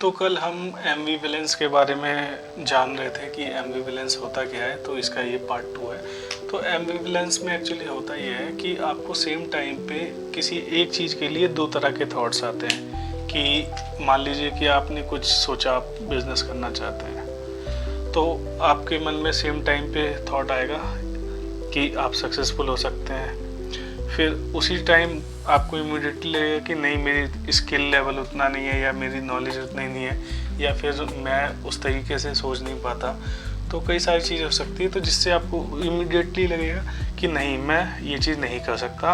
तो कल हम एम्बिवलेंस के बारे में जान रहे थे कि एम्बिवलेंस होता क्या है, तो इसका ये पार्ट 2 है। तो एम्बिवलेंस में एक्चुअली होता ये है कि आपको सेम टाइम पे किसी एक चीज़ के लिए दो तरह के थॉट्स आते हैं। कि मान लीजिए कि आपने कुछ सोचा, आप बिजनेस करना चाहते हैं, तो आपके मन में सेम टाइम पे थॉट आएगा कि आप सक्सेसफुल हो सकते हैं। फिर उसी टाइम आपको इमीडिएटली लगेगा कि नहीं, मेरी स्किल लेवल उतना नहीं है, या मेरी नॉलेज उतनी नहीं है, या फिर मैं उस तरीके से सोच नहीं पाता। तो कई सारी चीज़ हो सकती है तो जिससे आपको इमीडिएटली लगेगा कि नहीं, मैं ये चीज़ नहीं कर सकता,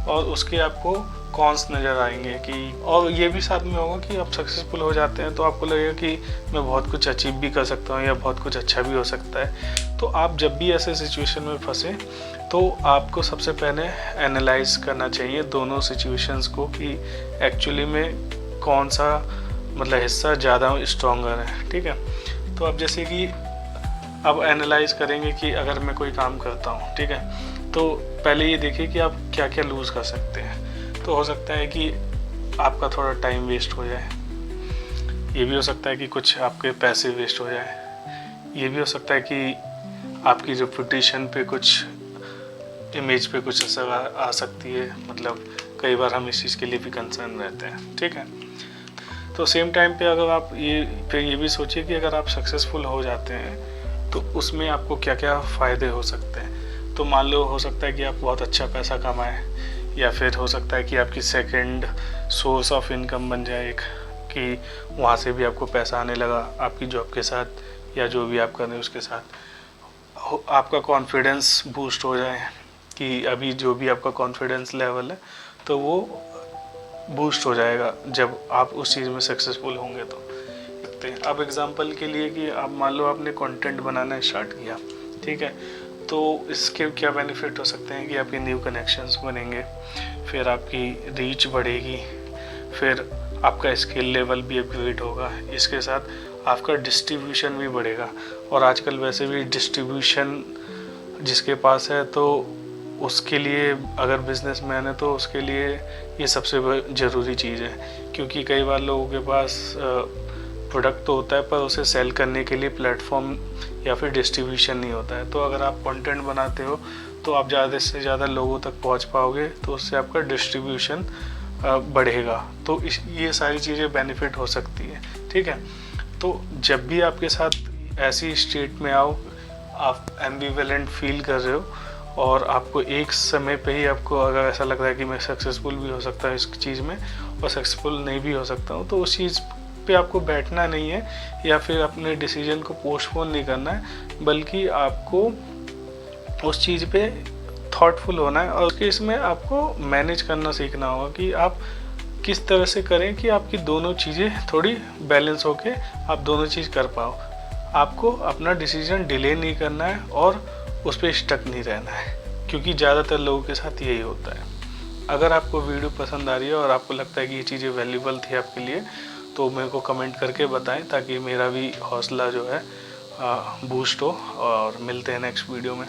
और उसके आपको कॉन्स नज़र आएंगे कि, और ये भी साथ में होगा कि आप सक्सेसफुल हो जाते हैं तो आपको लगेगा कि मैं बहुत कुछ अचीव भी कर सकता हूँ या बहुत कुछ अच्छा भी हो सकता है। तो आप जब भी ऐसे सिचुएशन में फंसे तो आपको सबसे पहले एनालाइज करना चाहिए दोनों सिचुएशंस को कि एक्चुअली में कौन सा मतलब हिस्सा ज़्यादा स्ट्रॉन्गर है। ठीक है, तो अब जैसे कि अब एनालाइज करेंगे कि अगर मैं कोई काम करता हूँ, ठीक है, तो पहले ये देखिए कि आप क्या क्या लूज़ कर सकते हैं। तो हो सकता है कि आपका थोड़ा टाइम वेस्ट हो जाए, ये भी हो सकता है कि कुछ आपके पैसे वेस्ट हो जाए, ये भी हो सकता है कि आपकी रेपुटेशन पे कुछ, इमेज पे कुछ असर आ सकती है। मतलब कई बार हम इस चीज़ के लिए भी कंसर्न रहते हैं। ठीक है, तो सेम टाइम पे अगर आप ये भी सोचिए कि अगर आप सक्सेसफुल हो जाते हैं तो उसमें आपको क्या क्या फ़ायदे हो सकते हैं। तो मान लो हो सकता है कि आप बहुत अच्छा पैसा कमाएं, या फिर हो सकता है कि आपकी सेकंड सोर्स ऑफ इनकम बन जाए एक, कि वहाँ से भी आपको पैसा आने लगा आपकी जॉब के साथ या जो भी आप कर रहे हैं उसके साथ। आपका कॉन्फिडेंस बूस्ट हो जाए कि अभी जो भी आपका कॉन्फिडेंस लेवल है तो वो बूस्ट हो जाएगा जब आप उस चीज़ में सक्सेसफुल होंगे। तो देखते हैं अब एग्जांपल के लिए कि आप मान लो आपने कंटेंट बनाना स्टार्ट किया, ठीक है, तो इसके क्या बेनिफिट हो सकते हैं कि आपके न्यू कनेक्शंस बनेंगे, फिर आपकी रीच बढ़ेगी, फिर आपका स्किल लेवल भी अपग्रेड होगा, इसके साथ आपका डिस्ट्रीब्यूशन भी बढ़ेगा। और आजकल वैसे भी डिस्ट्रीब्यूशन जिसके पास है तो उसके लिए, अगर बिजनेसमैन है तो उसके लिए ये सबसे ज़रूरी चीज़ है। क्योंकि कई बार लोगों के पास प्रोडक्ट तो होता है पर उसे सेल करने के लिए प्लेटफॉर्म या फिर डिस्ट्रीब्यूशन नहीं होता है। तो अगर आप कंटेंट बनाते हो तो आप ज़्यादा से ज़्यादा लोगों तक पहुंच पाओगे, तो उससे आपका डिस्ट्रीब्यूशन बढ़ेगा। तो ये सारी चीज़ें बेनिफिट हो सकती है। ठीक है, तो जब भी आपके साथ ऐसी स्टेट में आओ, आप एम्बिवेलेंट फील कर रहे हो और आपको एक समय पे ही आपको अगर ऐसा लग रहा है कि मैं सक्सेसफुल भी हो सकता हूँ इस चीज़ में और सक्सेसफुल नहीं भी हो सकता हूँ, तो उस चीज़ पे आपको बैठना नहीं है या फिर अपने डिसीजन को पोस्टपोन नहीं करना है, बल्कि आपको उस चीज़ पे थॉटफुल होना है। और इसमें आपको मैनेज करना सीखना होगा कि आप किस तरह से करें कि आपकी दोनों चीज़ें थोड़ी बैलेंस होके आप दोनों चीज़ कर पाओ। आपको अपना डिसीजन डिले नहीं करना है और उस पर स्टक नहीं रहना है, क्योंकि ज़्यादातर लोगों के साथ यही होता है। अगर आपको वीडियो पसंद आ रही है और आपको लगता है कि ये चीज़ें वैल्यूबल थी आपके लिए, तो मेरे को कमेंट करके बताएं ताकि मेरा भी हौसला जो है बूस्ट हो। और मिलते हैं नेक्स्ट वीडियो में।